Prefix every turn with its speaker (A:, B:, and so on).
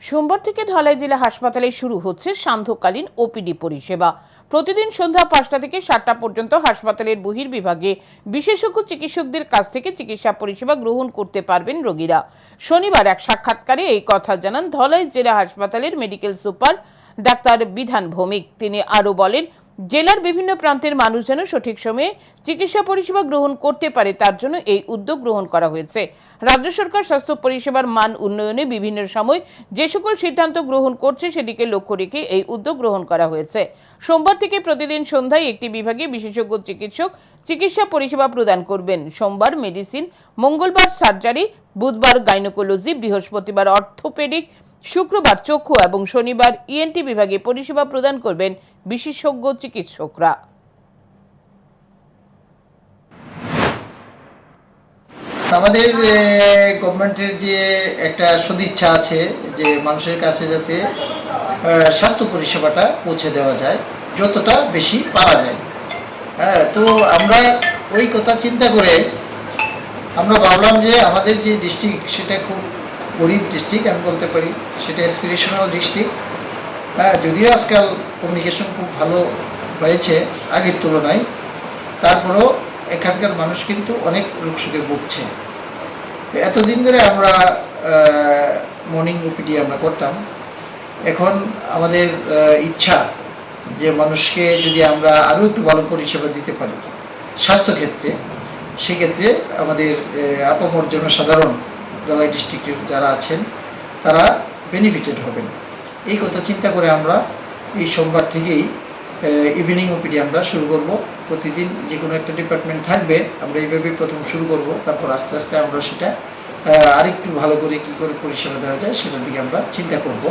A: সোমবার থেকে ধলাই জেলা হাসপাতালে শুরু হচ্ছে সান্ধ্যকালীন ওপিডি পরিষেবা। প্রতিদিন সন্ধ্যা 5টা থেকে 7টা পর্যন্ত হাসপাতালের বহির্বিভাগে বিশেষজ্ঞ চিকিৎসকদের কাছ থেকে চিকিৎসা পরিষেবা গ্রহণ করতে পারবেন রোগীরা। শনিবার এক সাক্ষাৎকারে এই কথা জানান ধলাই জেলা হাসপাতালের মেডিকেল সুপার ডাক্তার বিধান ভৌমিক। তিনি আরও বলেন, জেলার বিভিন্ন প্রান্তের মানুষ যেন সঠিক সময়ে চিকিৎসা পরিষেবা গ্রহণ করতে পারে, তার জন্য এই উদ্যোগ গ্রহণ করা হয়েছে। রাজ্য সরকার স্বাস্থ্য পরিষেবার মান উন্নয়নে বিভিন্ন সময় যে সকল সিদ্ধান্ত গ্রহণ করছে সেদিকে লক্ষ্য রেখে এই উদ্যোগ গ্রহণ করা হয়েছে। সোমবার থেকে প্রতিদিন সন্ধ্যায় একটি বিভাগে বিশেষজ্ঞ চিকিৎসক চিকিৎসা পরিষেবা প্রদান করবেন। সোমবার মেডিসিন, মঙ্গলবার সার্জারি, বুধবার গাইনোকোলজি, বৃহস্পতিবার অর্থোপেডিক, শুক্রবার চক্ষু এবং শনিবার ইএনটি বিভাগে পরিষেবা প্রদান করবেন বিশেষজ্ঞ চিকিৎসকরা।
B: আমাদের গভর্নমেন্টের যে একটা সদিচ্ছা আছে যে মানুষের কাছে যাতে স্বাস্থ্য পরিষেবাটা পৌঁছে দেওয়া যায় যতটা বেশি পাওয়া যায়। হ্যাঁ, তো আমরা ওই কথা চিন্তা করে আমরা ভাবলাম যে আমাদের যে ডিস্ট্রিক্ট সেটা খুব গরিব ডিস্ট্রিক্ট আমি বলতে পারি, সেটা অ্যাসপিরেশনাল ডিস্ট্রিক্ট। হ্যাঁ, যদিও আজকাল কমিউনিকেশন খুব ভালো হয়েছে আগের তুলনায়, তারপরেও এখানকার মানুষ কিন্তু অনেক রোগ সুখে ভুগছে। এতদিন ধরে আমরা মর্নিং ওপিডি আমরা করতাম। এখন আমাদের ইচ্ছা যে মানুষকে যদি আমরা আরও একটু ভালো পরিষেবা দিতে পারি স্বাস্থ্যক্ষেত্রে, সেক্ষেত্রে আমাদের আপামর জনসাধারণ ধলাই ডিস্ট্রিক্টের যারা আছেন তারা বেনিফিটেড হবেন। এই কথা চিন্তা করে আমরা এই সোমবার থেকেই ইভিনিং ওপিডি আমরা শুরু করব। প্রতিদিন যে কোনো একটা ডিপার্টমেন্ট থাকবে, আমরা এইভাবেই প্রথম শুরু করব, তারপর আস্তে আস্তে আমরা সেটা আরেকটু ভালো করে কী করে পরিষেবা দেওয়া যায় সেটার দিকে আমরা চিন্তা করব।